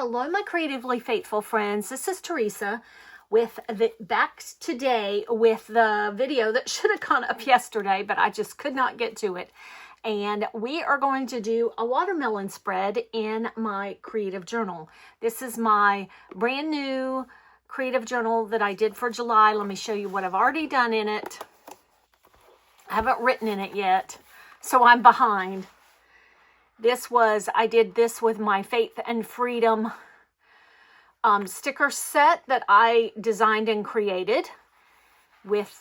Hello, my creatively faithful friends. This is Teresa back today with the video that should have gone up yesterday, but I just could not get to it. And we are going to do a watermelon spread in my creative journal. This is my brand new creative journal that I did for July. Let me show you what I've already done in it. I haven't written in it yet, so I'm behind. I did this with my Faith and Freedom sticker set that I designed and created with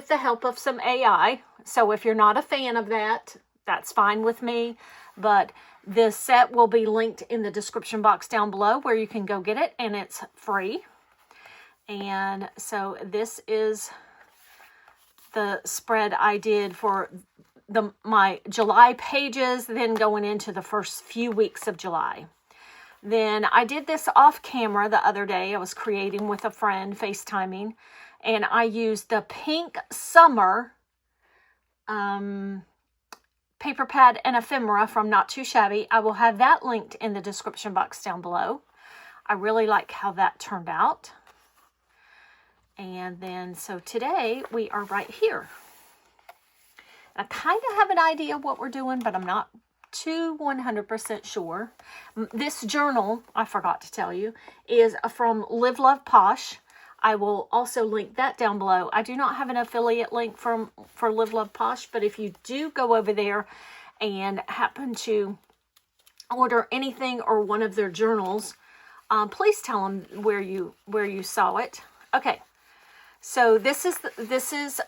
the help of some AI. So if you're not a fan of that, that's fine with me. But this set will be linked in the description box down below where you can go get it, and it's free. And so this is the spread I did for my July pages, then going into the first few weeks of July. Then I did this off camera the other day. I was creating with a friend, FaceTiming, and I used the Pink Summer paper pad and ephemera from Not Too Shabby. I will have that linked in the description box down below. I really like how that turned out. And then, so today we are right here. I kind of have an idea of what we're doing, but I'm not too 100% sure. This journal, I forgot to tell you, is from Live Love Posh. I will also link that down below. I do not have an affiliate link for Live Love Posh, but if you do go over there and happen to order anything or one of their journals, please tell them where you saw it. Okay. So this is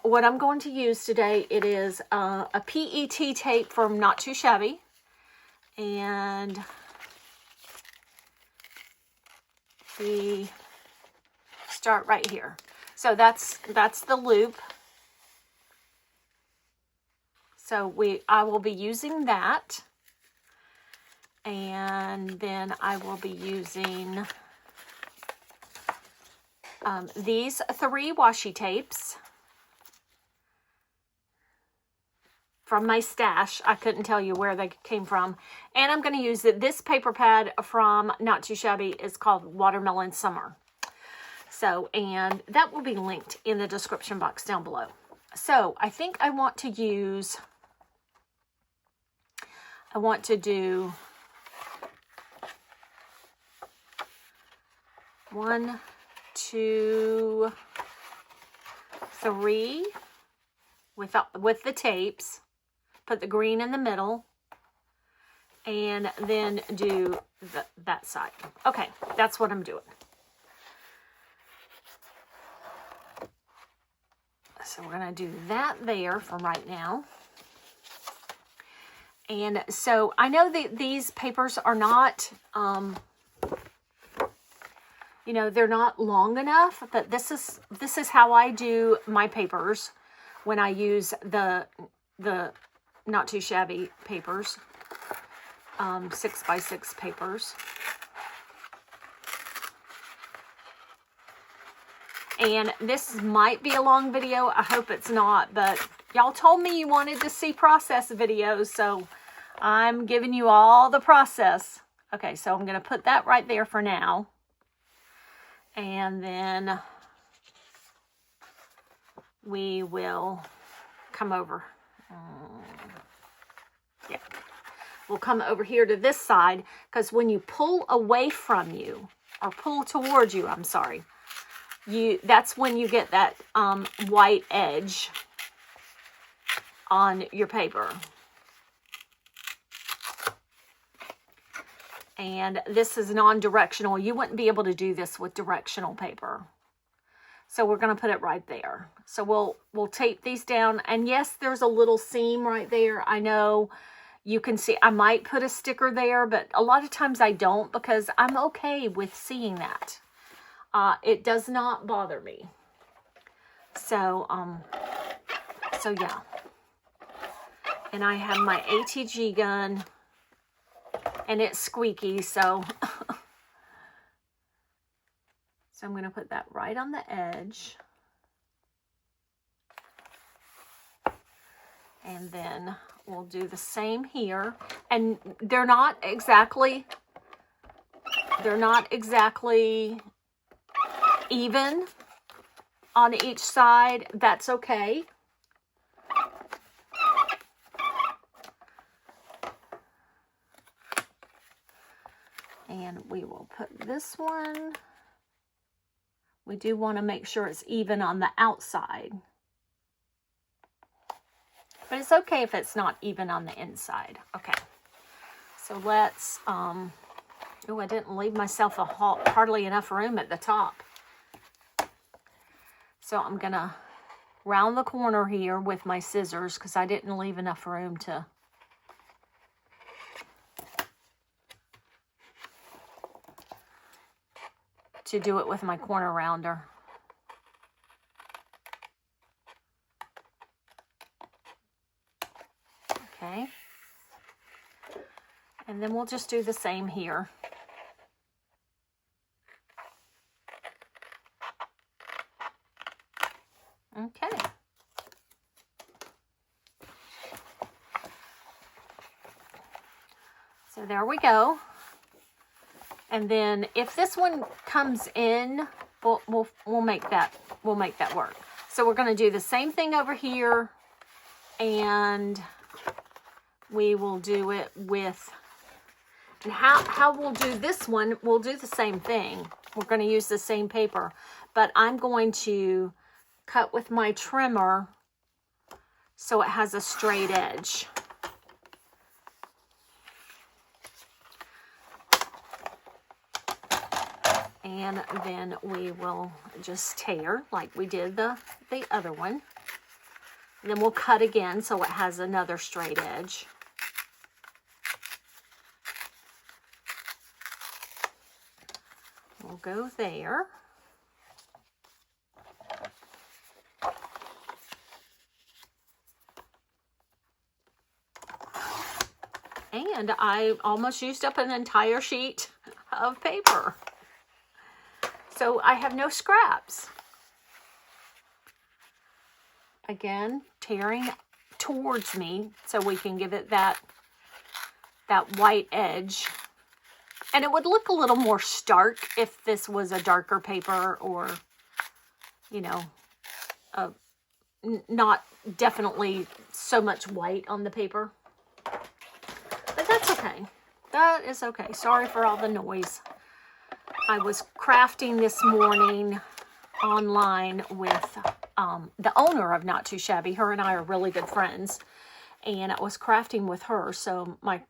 what I'm going to use today. It is a PET tape from Not Too Shabby, and we start right here. So that's the loop. So I will be using that, and then I will be using these 3 washi tapes from my stash. I couldn't tell you where they came from. And I'm going to use this paper pad from Not Too Shabby. Is called Watermelon Summer. So, and that will be linked in the description box down below. So, I think I want to do 1, 2, 3 with the tapes, put the green in the middle, and then do that side. Okay, that's what I'm doing. So we're going to do that there for right now. And so I know that these papers are not they're not long enough, but this is how I do my papers when I use the Not Too Shabby papers, 6x6 papers. And this might be a long video. I hope it's not, but y'all told me you wanted to see process videos, so I'm giving you all the process. Okay, so I'm going to put that right there for now. And then we will come over. Yeah. We'll come over here to this side, because when you pull away from you, or pull towards you, I'm sorry, that's when you get that white edge on your paper. And this is non-directional. You wouldn't be able to do this with directional paper. So we're going to put it right there. So we'll tape these down. And yes, there's a little seam right there. I know you can see, I might put a sticker there, but a lot of times I don't, because I'm okay with seeing that. It does not bother me. So yeah. And I have my ATG gun. And it's squeaky, so I'm going to put that right on the edge. And then we'll do the same here. And they're not exactly they're not exactly even on each side. That's okay. And we will put this one. We do want to make sure it's even on the outside. But it's okay if it's not even on the inside. Okay. So let's, oh, I didn't leave myself hardly enough room at the top. So I'm going to round the corner here with my scissors because I didn't leave enough room to do it with my corner rounder. Okay. And then we'll just do the same here. Okay. So there we go. And then if this one comes in, we'll make that work. So we're going to do the same thing over here, and we will do it with, and how we'll do this one, we'll do the same thing. We're going to use the same paper, but I'm going to cut with my trimmer so it has a straight edge. And then we will just tear like we did the other one. And then we'll cut again so it has another straight edge. We'll go there. And I almost used up an entire sheet of paper. So I have no scraps. Again, tearing towards me so we can give it that white edge. And it would look a little more stark if this was a darker paper, or, you know, not definitely so much white on the paper. But that's okay. That is okay. Sorry for all the noise. I was crafting this morning online with the owner of Not Too Shabby. Her and I are really good friends, and I was crafting with her. So my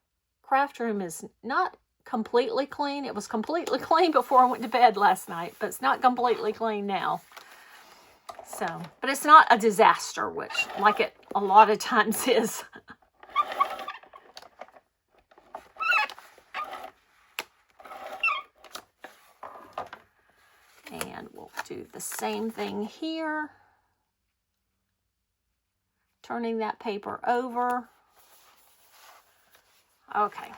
craft room is not completely clean. It was completely clean before I went to bed last night, but it's not completely clean now. So, but it's not a disaster, which like it a lot of times is. And we'll do the same thing here. Turning that paper over. Okay.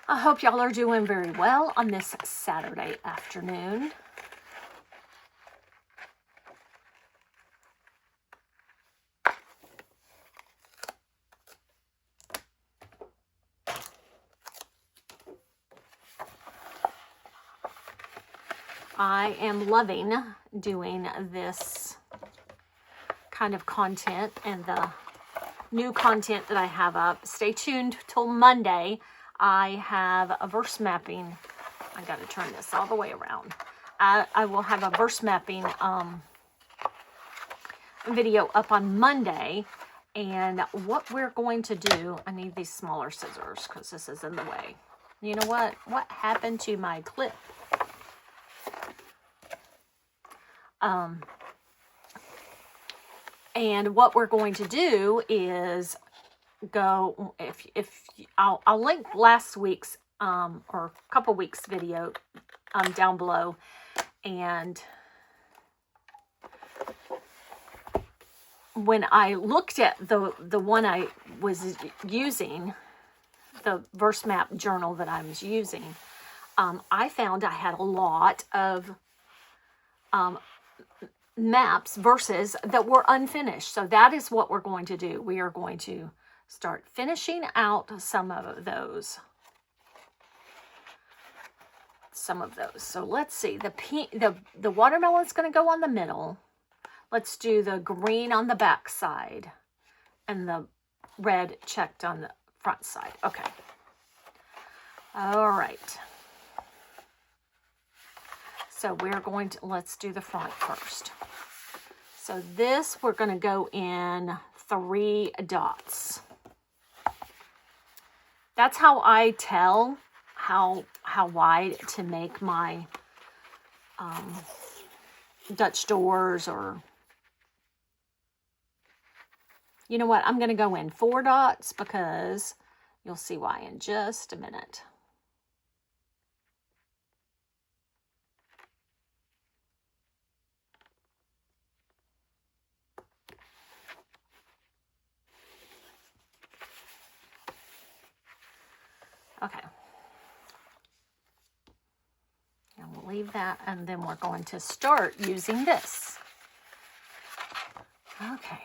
I hope y'all are doing very well on this Saturday afternoon. I am loving doing this kind of content and the new content that I have up. Stay tuned till Monday. I have a verse mapping. I got to turn this all the way around. I will have a verse mapping video up on Monday. And what we're going to do, I need these smaller scissors because this is in the way. You know what? What happened to my clip? And what we're going to do is go, I'll link last week's or a couple weeks video down below. And when I looked at the one I was using, the verse map journal that I was using, I found I had a lot of maps versus that were unfinished. So that is what we're going to do. We are going to start finishing out some of those. So let's see. The watermelon's going to go on the middle. Let's do the green on the back side and the red checked on the front side. Okay. All right. So we're going to, let's do the front first. So this, we're going to go in 3 dots. That's how I tell how wide to make my Dutch doors, or, you know what, I'm going to go in 4 dots because you'll see why in just a minute. Okay. And we'll leave that, and then we're going to start using this. Okay.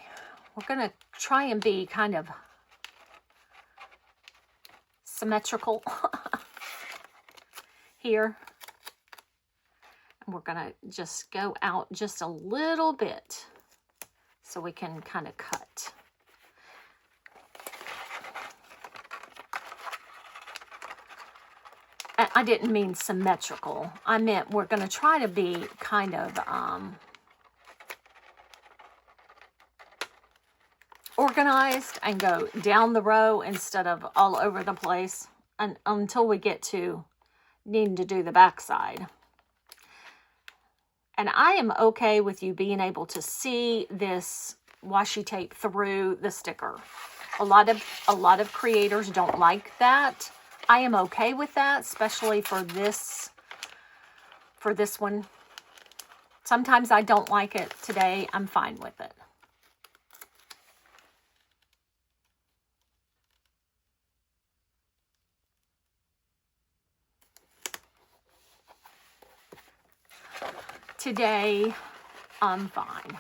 We're going to try and be kind of symmetrical here. And we're going to just go out just a little bit so we can kind of cut. I didn't mean symmetrical. I meant we're going to try to be kind of organized and go down the row instead of all over the place, and until we get to needing to do the back side. And I am okay with you being able to see this washi tape through the sticker. A lot of creators don't like that. I am okay with that, especially for this one. Sometimes I don't like it. Today, I'm fine with it. Today, I'm fine.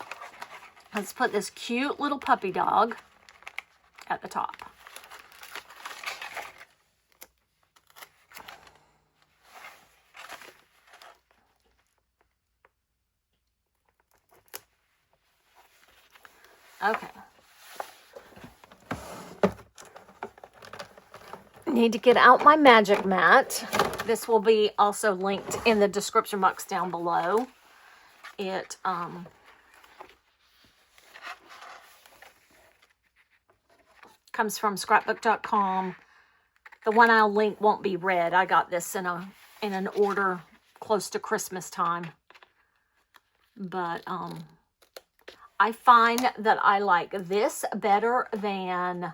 Let's put this cute little puppy dog at the top. Okay. Need to get out my magic mat. This will be also linked in the description box down below. It comes from scrapbook.com. The one I'll link won't be red. I got this in an order close to Christmas time. But I find that I like this better than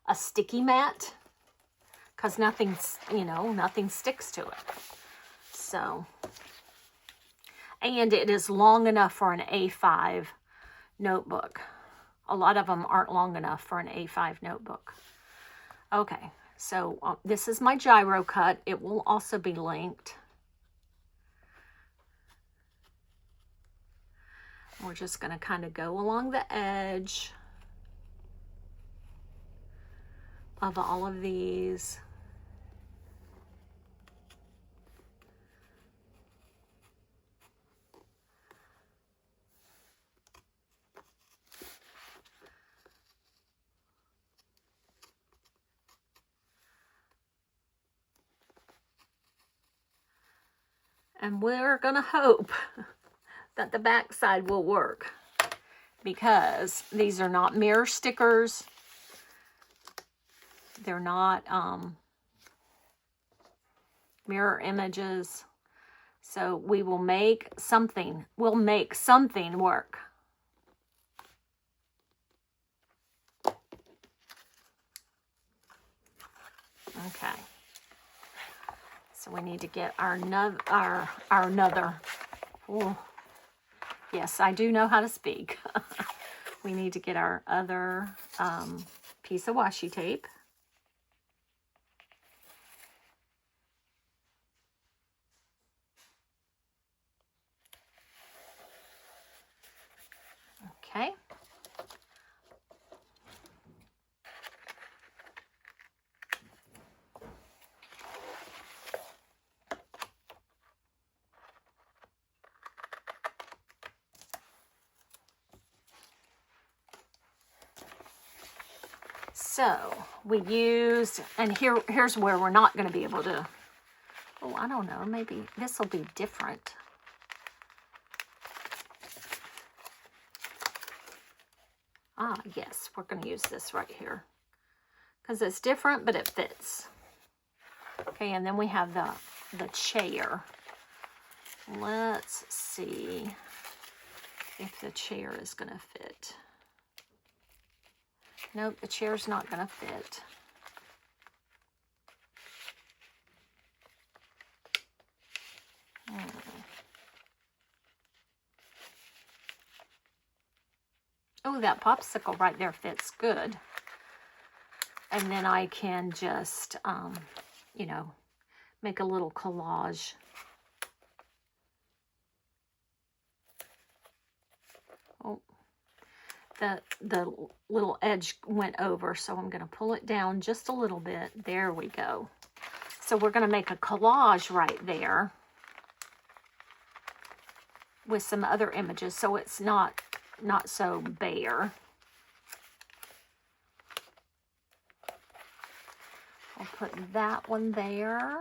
a sticky mat, because nothing sticks to it. So, and it is long enough for an A5 notebook. A lot of them aren't long enough for an A5 notebook. Okay, so this is my gyro cut. It will also be linked. We're just going to kind of go along the edge of all of these. And we're going to hope that the back side will work, because these are not mirror stickers. They're not mirror images. So we will make something. We'll make something work. Okay. So we need to get our another. Oh, yes, I do know how to speak. We need to get our other piece of washi tape. So we used, and here's where we're not going to be able to, oh, I don't know, maybe this will be different. Ah, yes, we're going to use this right here because it's different, but it fits. Okay, and then we have the chair. Let's see if the chair is going to fit. Nope, the chair's not going to fit. Oh, that popsicle right there fits good. And then I can just, you know, make a little collage. Oh, the little edge went over, so I'm going to pull it down just a little bit. There we go. So we're going to make a collage right there with some other images, so it's not so bare. I'll put that one there.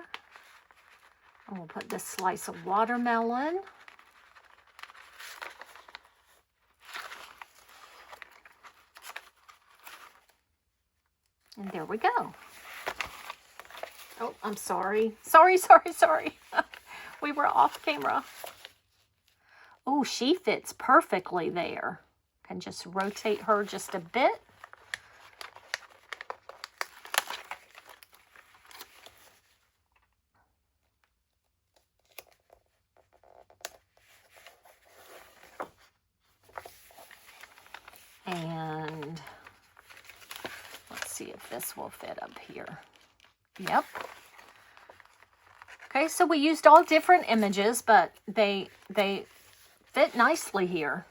And we'll put this slice of watermelon. And there we go. Oh, I'm sorry. Sorry. We were off camera. Oh, she fits perfectly there. Can just rotate her just a bit. And let's see if this will fit up here. Yep. Okay, so we used all different images, but they fit nicely here.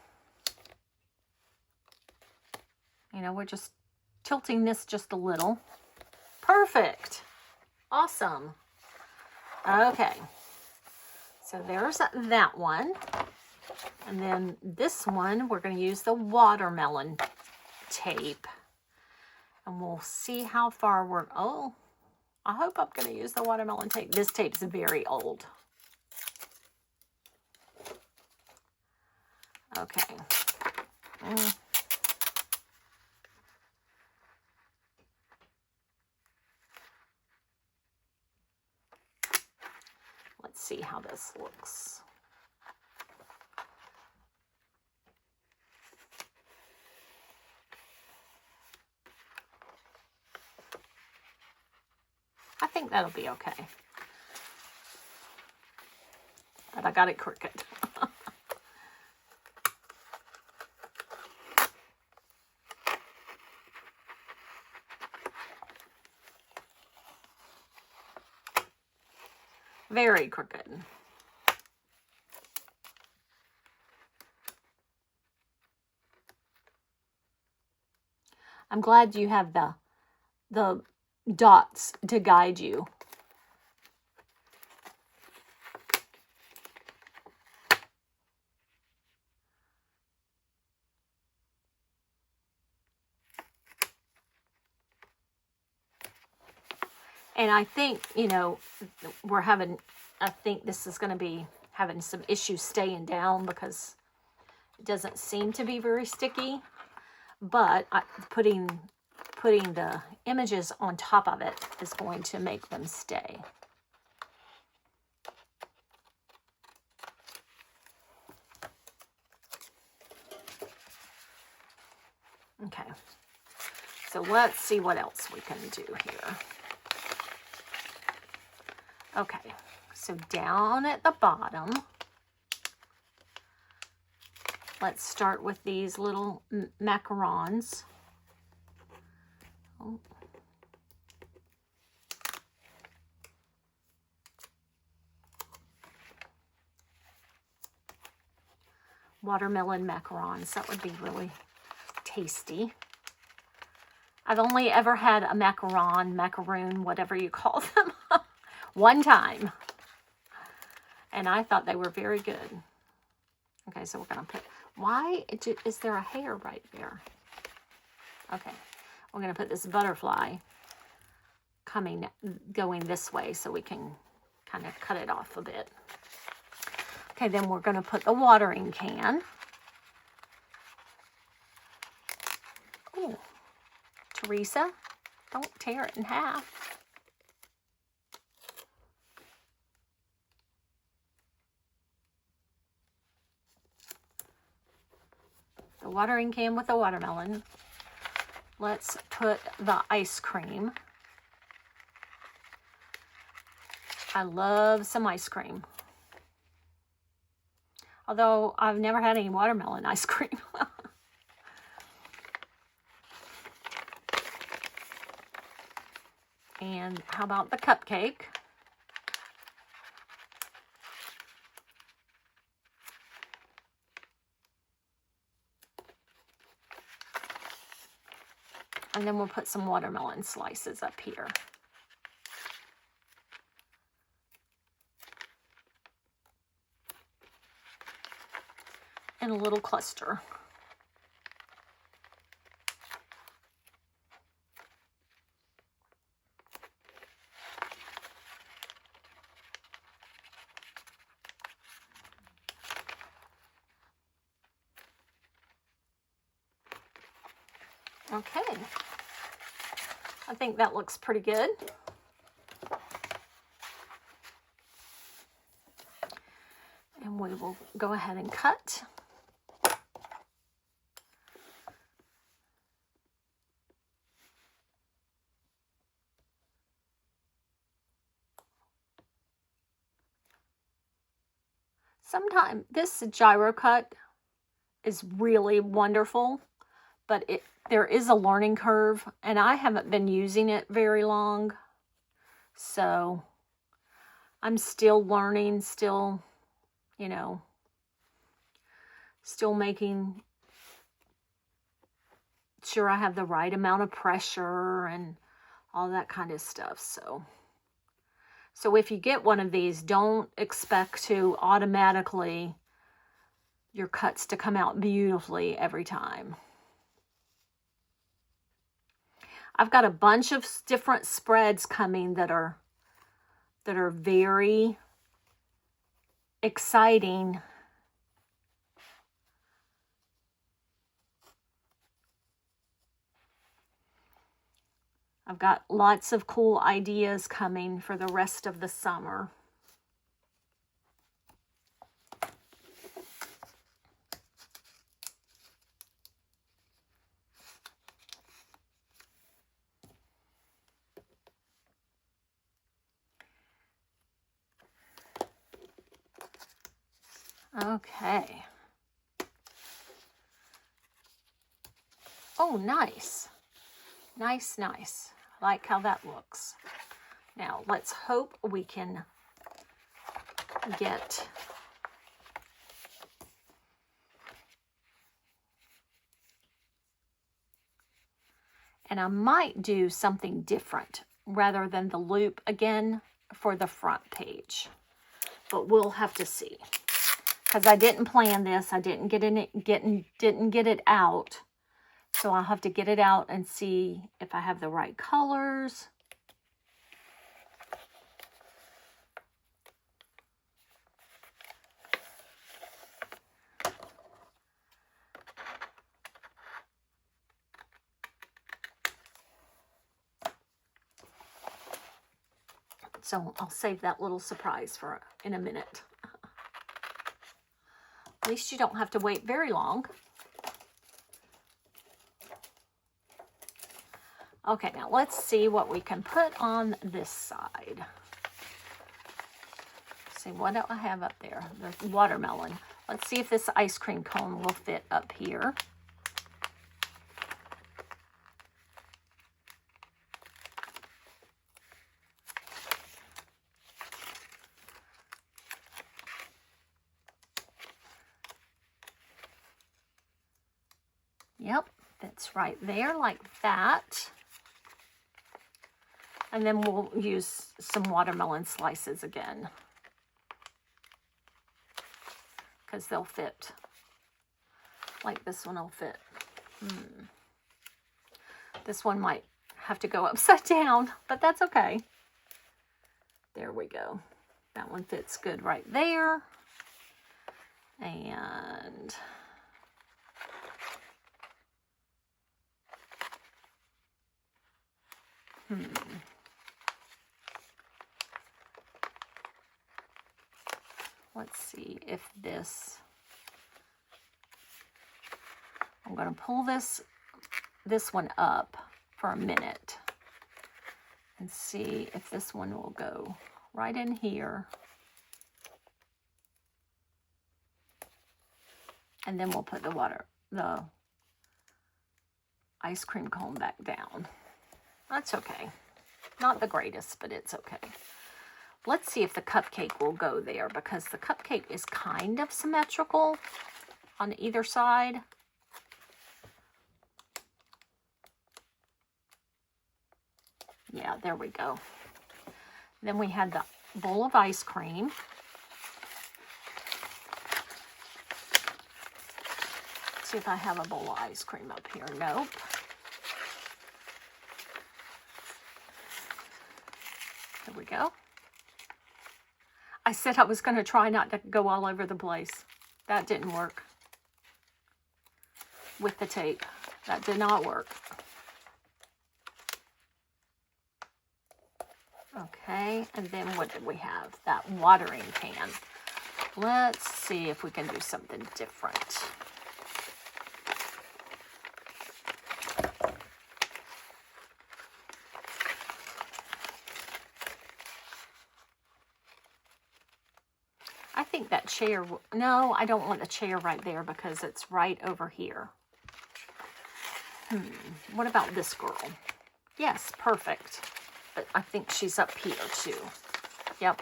You know, we're just tilting this just a little. Perfect. Awesome. Okay. So there's that one. And then this one, we're going to use the watermelon tape. And we'll see how far we're... Oh, I hope I'm going to use the watermelon tape. This tape's very old. Okay. Let's see how this looks. I think that'll be okay. But I got it crooked. Very crooked. I'm glad you have the dots to guide you. And I think, you know, I think this is going to be having some issues staying down because it doesn't seem to be very sticky. But putting the images on top of it is going to make them stay. Okay, so let's see what else we can do here. Okay, so down at the bottom, let's start with these little macarons. Oh. Watermelon macarons, that would be really tasty. I've only ever had a macaroon, whatever you call them, one time. And I thought they were very good. Okay, so we're going to put, why is there a hair right there? Okay, we're going to put this butterfly going this way so we can kind of cut it off a bit. Okay, then we're going to put the watering can. Oh, Teresa, don't tear it in half. The watering can with the watermelon. Let's put the ice cream. I love some ice cream. Although I've never had any watermelon ice cream. And how about the cupcake? And then we'll put some watermelon slices up here. And a little cluster. Okay, I think that looks pretty good. And we will go ahead and cut. Sometimes this gyro cut is really wonderful, but there is a learning curve, and I haven't been using it very long, so I'm still learning, still, you know, still making sure I have the right amount of pressure and all that kind of stuff. So if you get one of these, don't expect to automatically your cuts to come out beautifully every time. I've got a bunch of different spreads coming that are very exciting. I've got lots of cool ideas coming for the rest of the summer. Okay. Oh, nice. Nice, nice. I like how that looks. Now, let's hope we can get and I might do something different rather than the loop again for the front page. But we'll have to see. Because I didn't plan this. I didn't didn't get it out. So I'll have to get it out and see if I have the right colors. So I'll save that little surprise for in a minute. At least you don't have to wait very long. Okay, now let's see what we can put on this side. Let's see, what do I have up there? The watermelon. Let's see if this ice cream cone will fit up here. Yep, that's right there like that. And then we'll use some watermelon slices again, because they'll fit. Like this one will fit. This one might have to go upside down, but that's okay. There we go. That one fits good right there. And let's see if this, I'm going to pull this one up for a minute and see if this one will go right in here. And then we'll put the ice cream cone back down. That's okay. Not the greatest, but it's okay. Let's see if the cupcake will go there, because the cupcake is kind of symmetrical on either side. Yeah, there we go. Then we had the bowl of ice cream. Let's see if I have a bowl of ice cream up here. Nope. There we go. I said I was going to try not to go all over the place. That didn't work with the tape. That did not work. Okay, and then what did we have? That watering can. Let's see if we can do something different. I think that chair, no, I don't want the chair right there because it's right over here. What about this girl? Yes, perfect. But I think she's up here too. Yep.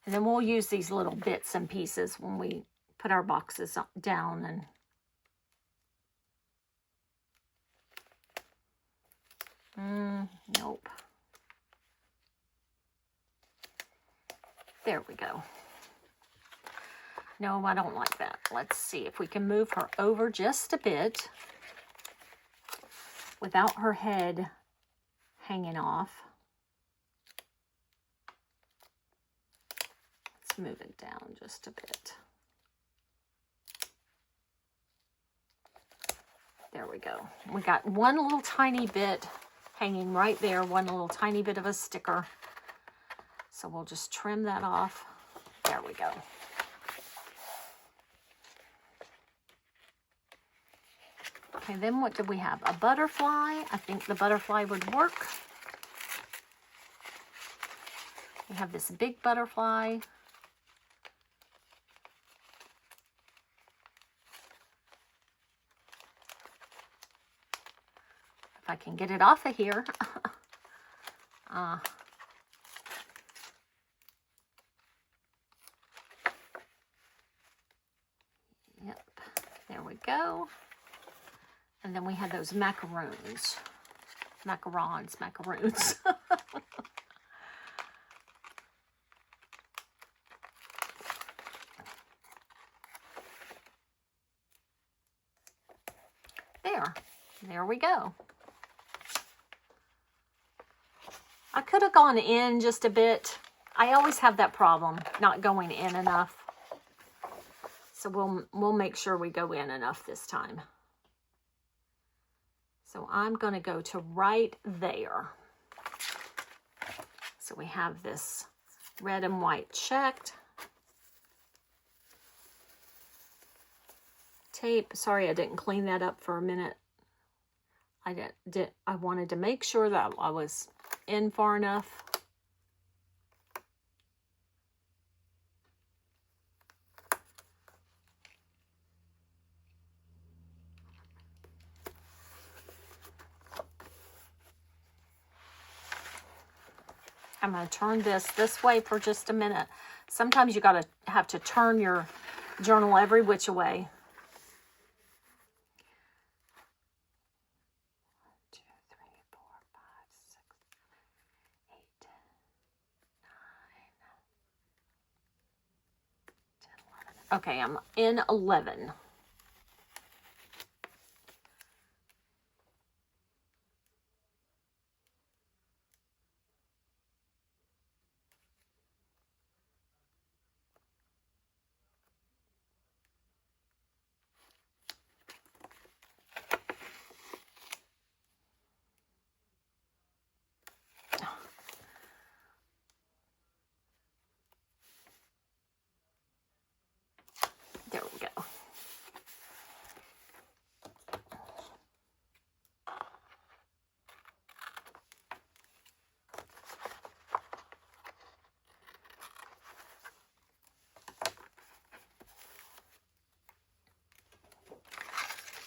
And then we'll use these little bits and pieces when we put our boxes down. And nope. There we go. No, I don't like that. Let's see if we can move her over just a bit without her head hanging off. Let's move it down just a bit. There we go. We got one little tiny bit hanging right there, one little tiny bit of a sticker. So we'll just trim that off. There we go. Okay, then what did we have? A butterfly. I think the butterfly would work. We have this big butterfly. If I can get it off of here. Yep, there we go. And then we had those macaroons. Macarons. There we go. I could have gone in just a bit. I always have that problem, not going in enough. So we'll make sure we go in enough this time. So I'm going to go to right there. So we have this red and white checked. Tape. Sorry, I didn't clean that up for a minute. I wanted to make sure that I was in far enough. I'm going to turn this way for just a minute. Sometimes you have to turn your journal every which way. 1, 2, 3, 4, 5, 6, 8, Okay, I'm in 11. There we go.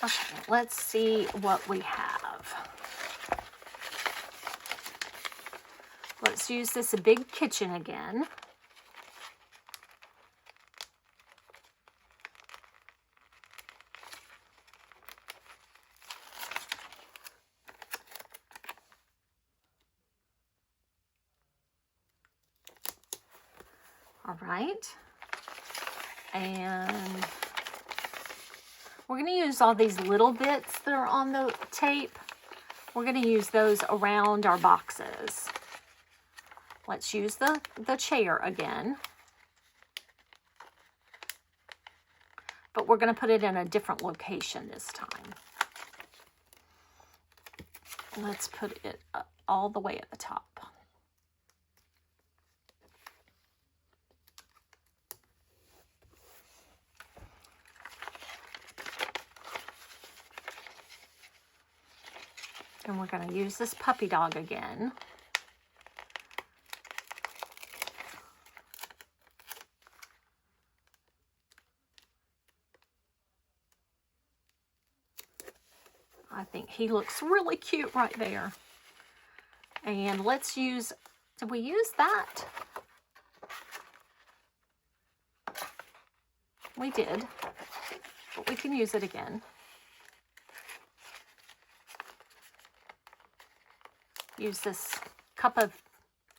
Okay, let's see what we have. Let's use this big kitchen again. All right. And we're going to use all these little bits that are on the tape. We're going to use those around our boxes. Let's use the chair again. But we're going to put it in a different location this time. Let's put it up all the way at the top. And we're going to use this puppy dog again. I think he looks really cute right there. And let's use, did we use that? We did, but we can use it again. Use this cup of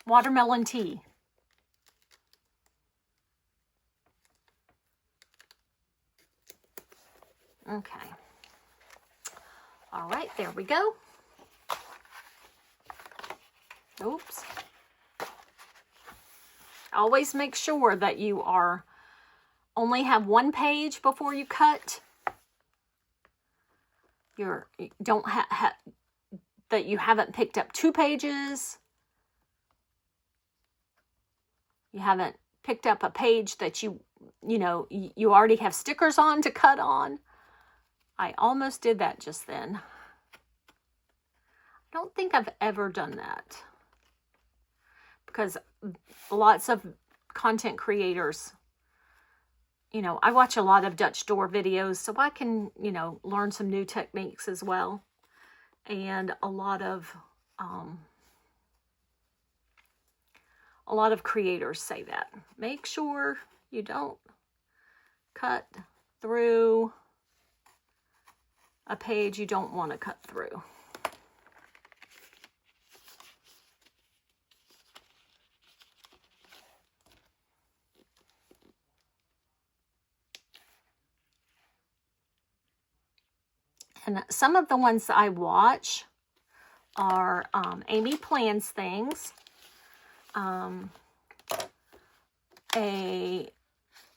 watermelon tea. Okay. All right, there we go. Oops. Always make sure that you only have one page before you cut. Don't have that you haven't picked up 2 pages. You haven't picked up a page that you already have stickers on to cut on. I almost did that just then. I don't think I've ever done that, because lots of content creators, I watch a lot of Dutch door videos, so I can, learn some new techniques as well. And a lot of creators say that. Make sure you don't cut through a page you don't want to cut through. And some of the ones I watch are Amy Plans Things, a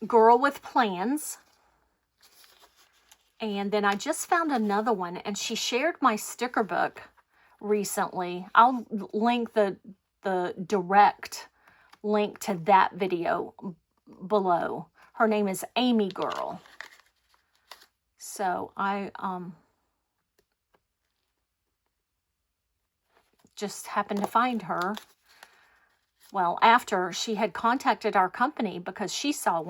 Girl with Plans, and then I just found another one, and she shared my sticker book recently. I'll link the direct link to that video below. Her name is Amy Girl. So I just happened to find her, well, after she had contacted our company because she saw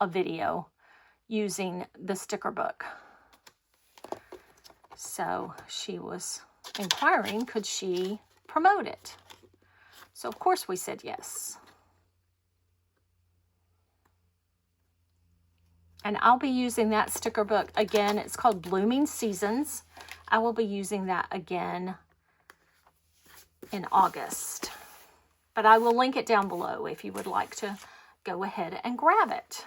a video using the sticker book. So she was inquiring, could she promote it? So of course we said yes. And I'll be using that sticker book again. It's called Blooming Seasons. I will be using that again in August. But I will link it down below if you would like to go ahead and grab it.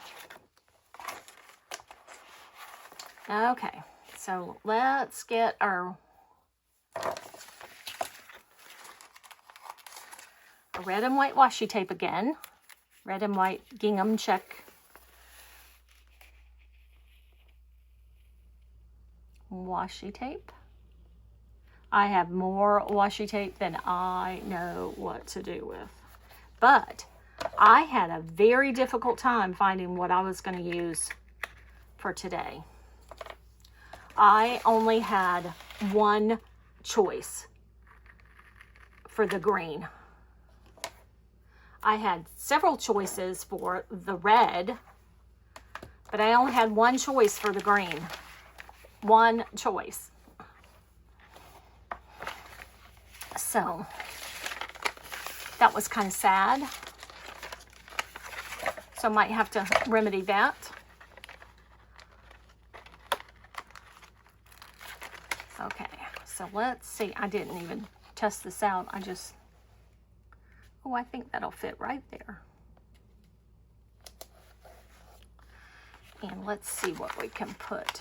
Okay, so let's get our red and white washi tape again. Red and white gingham check. Washi tape. I have more washi tape than I know what to do with. But I had a very difficult time finding what I was going to use for today. I only had one choice for the green. I had several choices for the red, but I only had one choice for the green. One choice. So that was kind of sad. So I might have to remedy that. Okay, so let's see. I didn't even test this out. Oh, I think that'll fit right there. And let's see what we can put.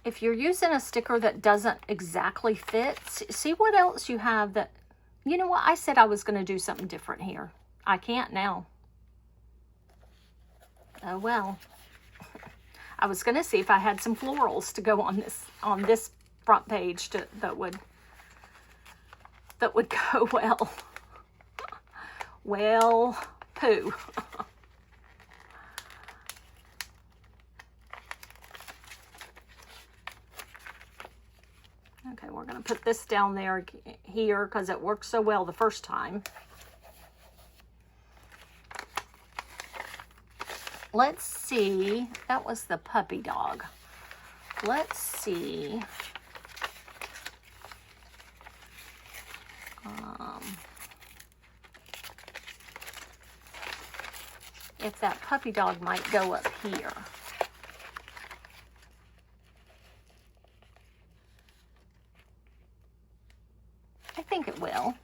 If you're using a sticker that doesn't exactly fit, see what else you have that, you know what? I said I was going to do something different here. I can't now. Oh, well. I was going to see if I had some florals to go on this front page that would go well. Well, poo. Okay, we're going to put this down there here because it worked so well the first time. Let's see. That was the puppy dog. Let's see. If that puppy dog might go up here. I think it will.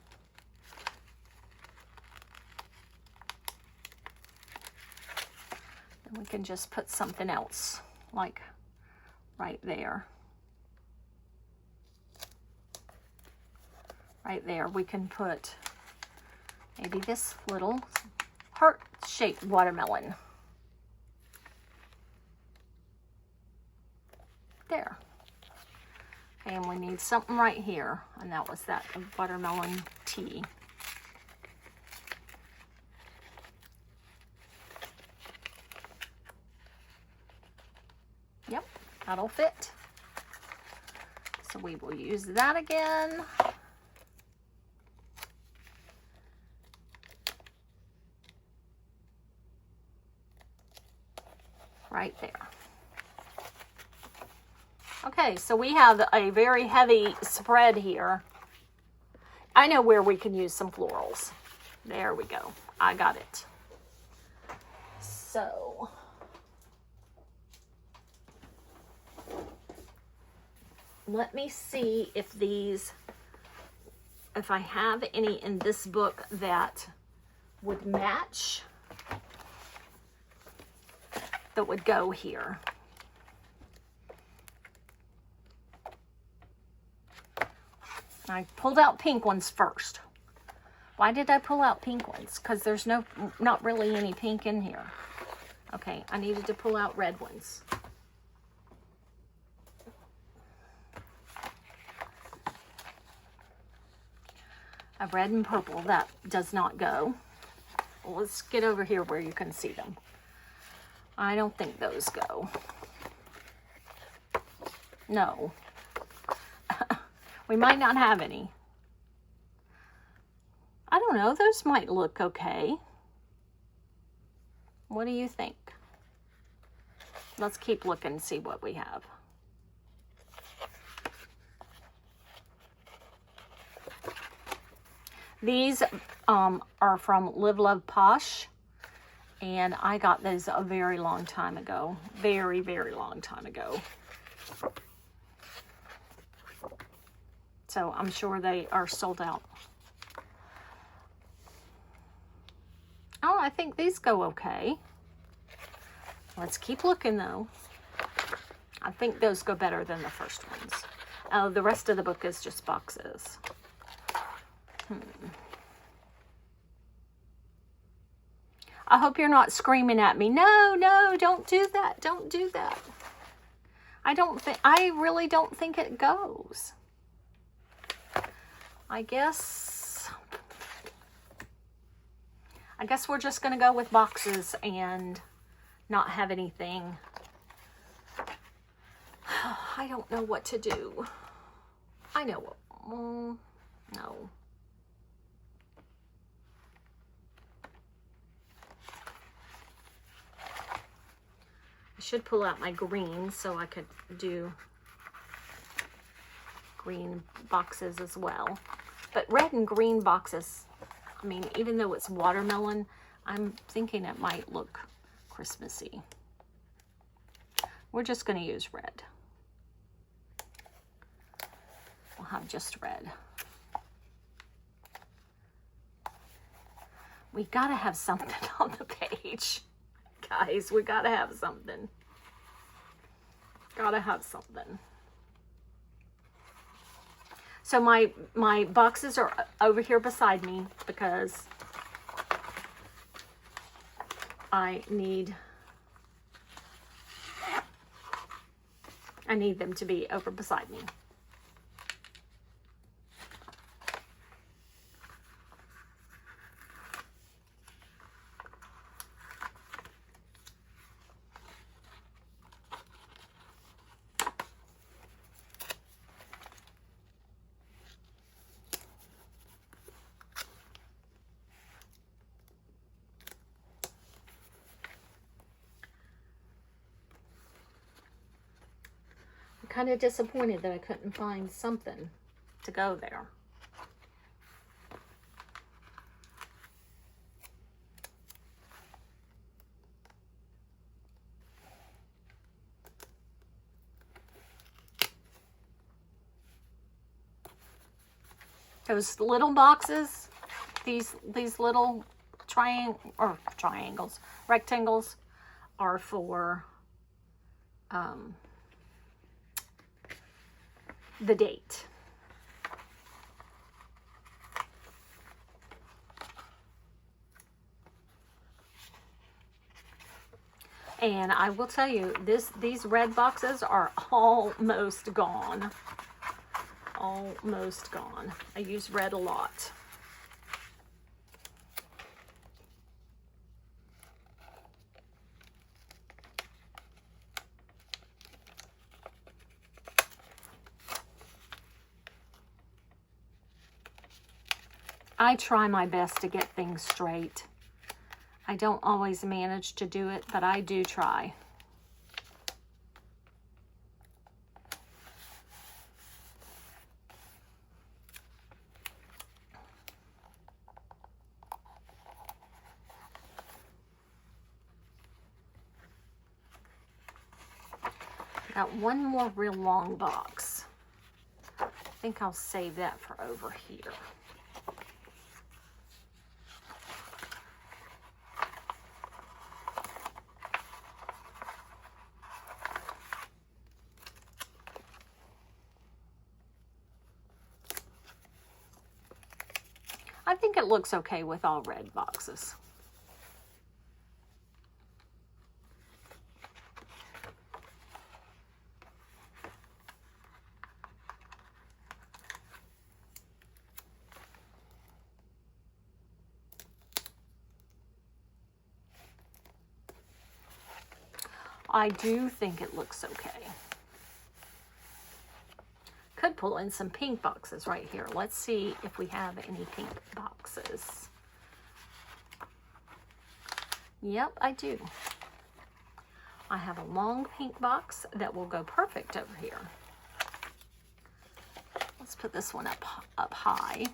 And we can just put something else, like right there. Right there, we can put maybe this little heart-shaped watermelon. There. And we need something right here, and that was that watermelon tea. Yep, that'll fit. So we will use that again. Right there. Okay, so we have a very heavy spread here. I know where we can use some florals. There we go. I got it. So let me see if I have any in this book that would match, that would go here. I pulled out pink ones first. Why did I pull out pink ones? Because there's not really any pink in here. Okay, I needed to pull out red ones. A red and purple, that does not go. Well, let's get over here where you can see them. I don't think those go. No. We might not have any. I don't know, those might look okay. What do you think? Let's keep looking and see what we have. These are from Live Love Posh, and I got those a very long time ago. Very, very long time ago. So I'm sure they are sold out. Oh, I think these go okay. Let's keep looking though. I think those go better than the first ones. Oh, the rest of the book is just boxes. I hope you're not screaming at me. No, no, don't do that. Don't do that. I really don't think it goes. I guess we're just going to go with boxes and not have anything. I don't know what to do. I know what. No. I should pull out my green so I could do green boxes as well. But red and green boxes, I mean, even though it's watermelon, I'm thinking it might look Christmassy. We're just going to use red. We'll have just red. We got to have something on the page. Guys, we got to have something. Got to have something. So my boxes are over here beside me because I need them to be over beside me. Kind of disappointed that I couldn't find something to go there. Those little boxes, these little triangles, rectangles are for the date. And I will tell you, these red boxes are almost gone. Almost gone. I use red a lot. I try my best to get things straight. I don't always manage to do it, but I do try. Got one more real long box. I think I'll save that for over here. I think it looks okay with all red boxes. I do think it looks okay. Could pull in some pink boxes right here. Let's see if we have any pink boxes. Yep, I do. I have a long pink box that will go perfect over here. Let's put this one up high.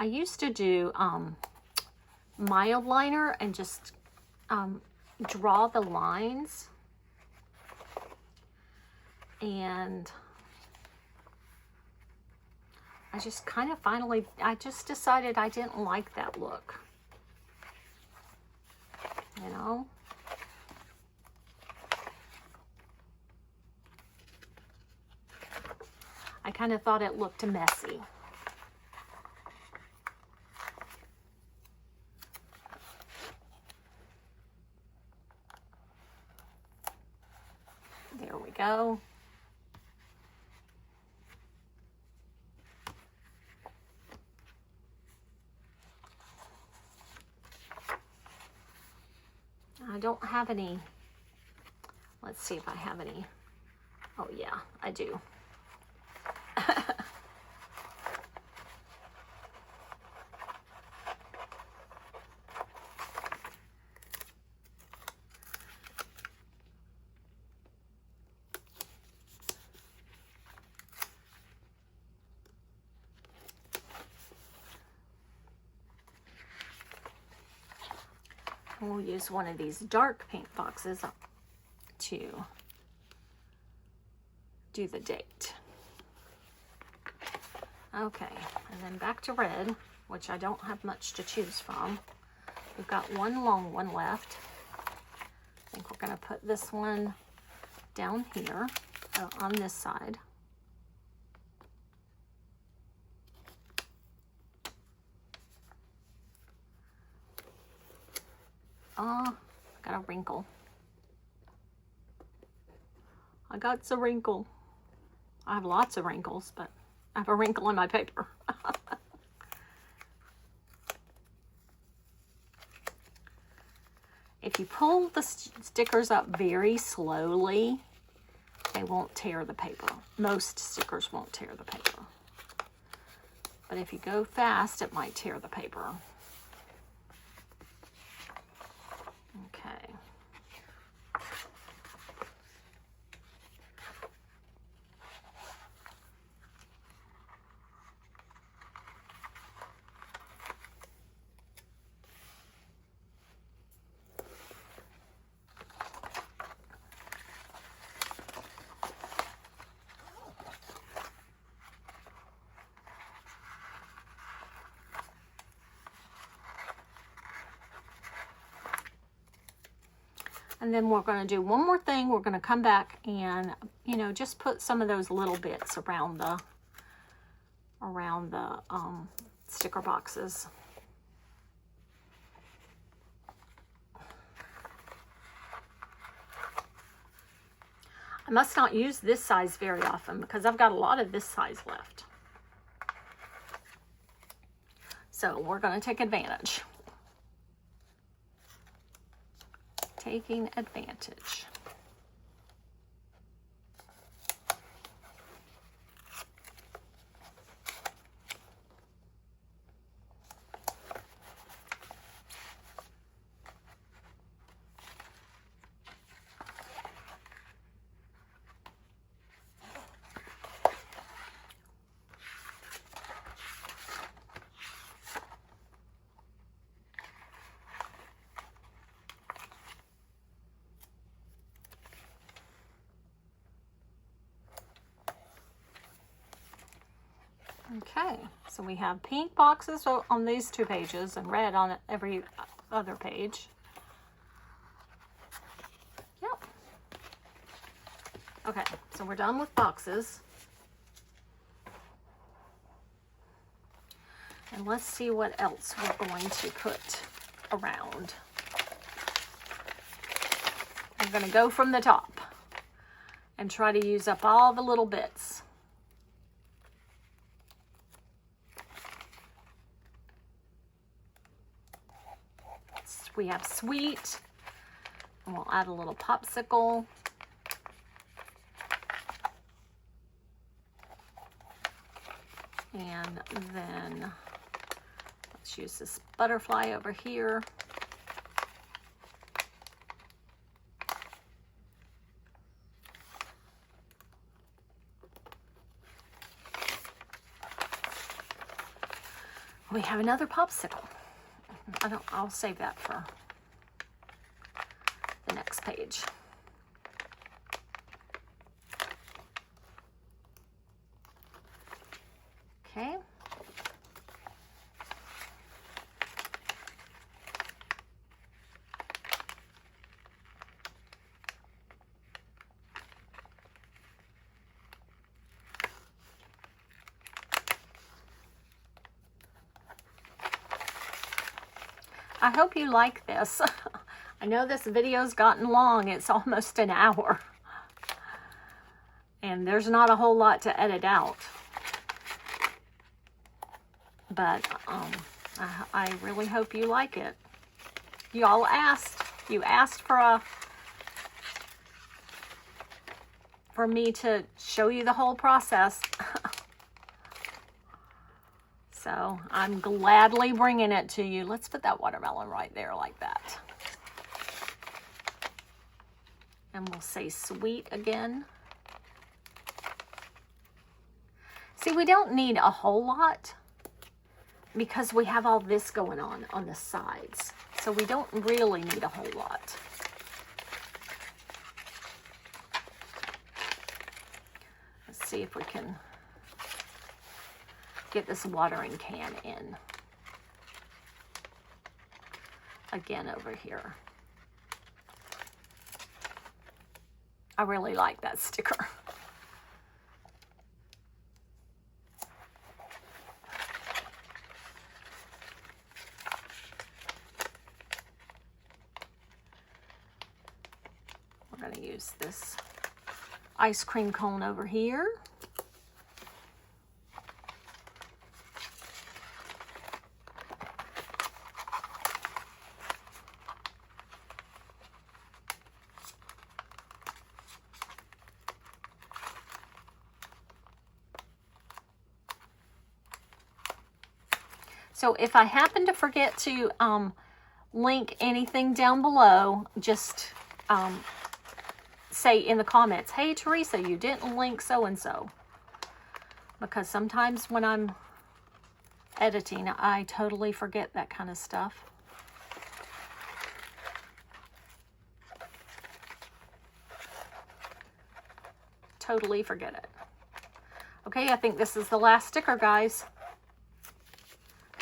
I used to do mild liner and just draw the lines, and I just kind of I just decided I didn't like that look, you know. I kind of thought it looked messy. There we go. I don't have any. Let's see if I have any. Oh yeah, I do. We'll use one of these dark paint boxes to do the date. Okay, and then back to red, which I don't have much to choose from. We've got one long one left. I think we're going to put this one down here on this side. Oh, got a wrinkle. I got a wrinkle. I have lots of wrinkles, but I have a wrinkle in my paper. If you pull the stickers up very slowly, they won't tear the paper. Most stickers won't tear the paper. But if you go fast, it might tear the paper. Okay. And then we're going to do one more thing. We're going to come back and, you know, just put some of those little bits around the sticker boxes. I must not use this size very often because I've got a lot of this size left. So we're going to take advantage. Taking advantage. Okay, so we have pink boxes on these two pages and red on every other page. Yep. Okay, so we're done with boxes. And let's see what else we're going to put around. I'm going to go from the top and try to use up all the little bits. We have sweet, and we'll add a little popsicle. And then let's use this butterfly over here. We have another popsicle. I'll save that for the next page. Okay. I hope you like this. I know this video's gotten long. It's almost an hour. And there's not a whole lot to edit out. But I really hope you like it. Y'all asked. You asked for me to show you the whole process. So I'm gladly bringing it to you. Let's put that watermelon right there like that. And we'll say sweet again. See, we don't need a whole lot because we have all this going on the sides. So we don't really need a whole lot. Let's see if we can get this watering can in. Again over here. I really like that sticker. We're going to use this ice cream cone over here. So if I happen to forget to link anything down below, just say in the comments, hey, Teresa, you didn't link so-and-so. Because sometimes when I'm editing, I totally forget that kind of stuff. Totally forget it. Okay, I think this is the last sticker, guys.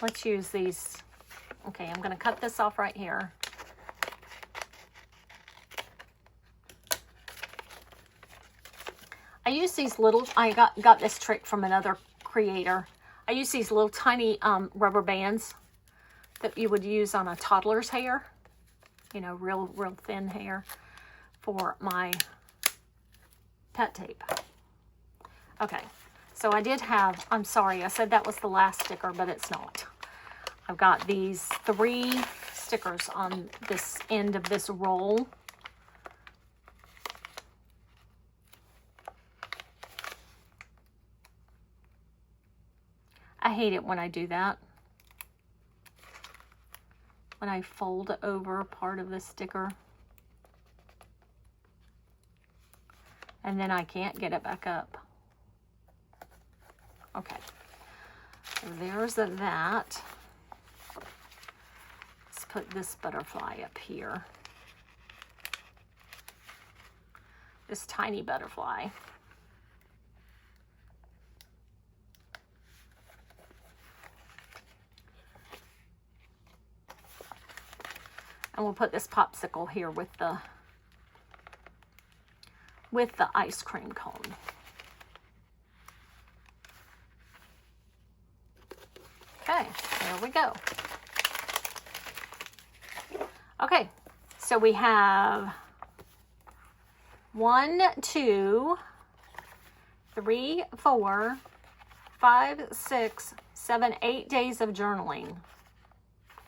Let's use these. Okay, I'm going to cut this off right here. I use these little, I got this trick from another creator. I use these little tiny rubber bands that you would use on a toddler's hair. You know, real thin hair for my pet tape. Okay, so I did have, I'm sorry, I said that was the last sticker, but it's not. I've got these 3 stickers on this end of this roll. I hate it when I do that. When I fold over part of the sticker. And then I can't get it back up. Okay. So there's that. Let's put this butterfly up here. This tiny butterfly. And we'll put this popsicle here with the ice cream cone. Okay, there we go. Okay, so we have 1, 2, 3, 4, 5, 6, 7, 8 days of journaling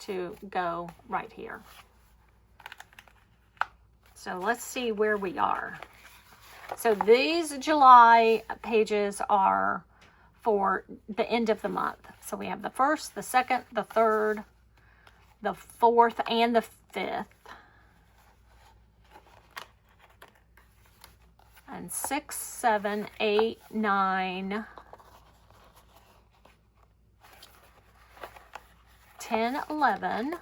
to go right here. So let's see where we are. So these July pages are for the end of the month. So we have the 1st, the 2nd, the 3rd, the 4th, and the 5th. And 6, 7, 8, 9, 10, 11,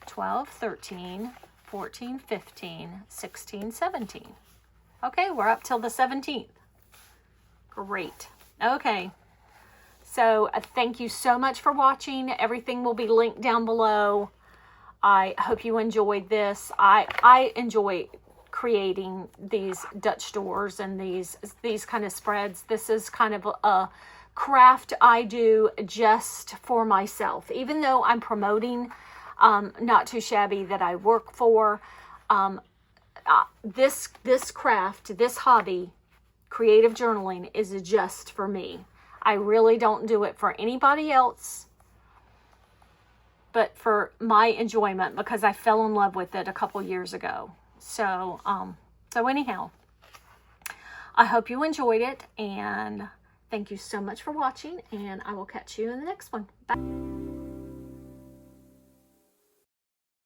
12, 13, 14, 15, 16, 17. Okay, we're up till the 17th. Great. Okay. So thank you so much for watching. Everything will be linked down below. I hope you enjoyed this. I enjoy creating these Dutch doors and these kind of spreads. This is kind of a craft I do just for myself. Even though I'm promoting Not Too Shabby that I work for, this craft, this hobby, creative journaling, is just for me. I really don't do it for anybody else, but for my enjoyment, because I fell in love with it a couple years ago. So anyhow, I hope you enjoyed it, and thank you so much for watching, and I will catch you in the next one. Bye.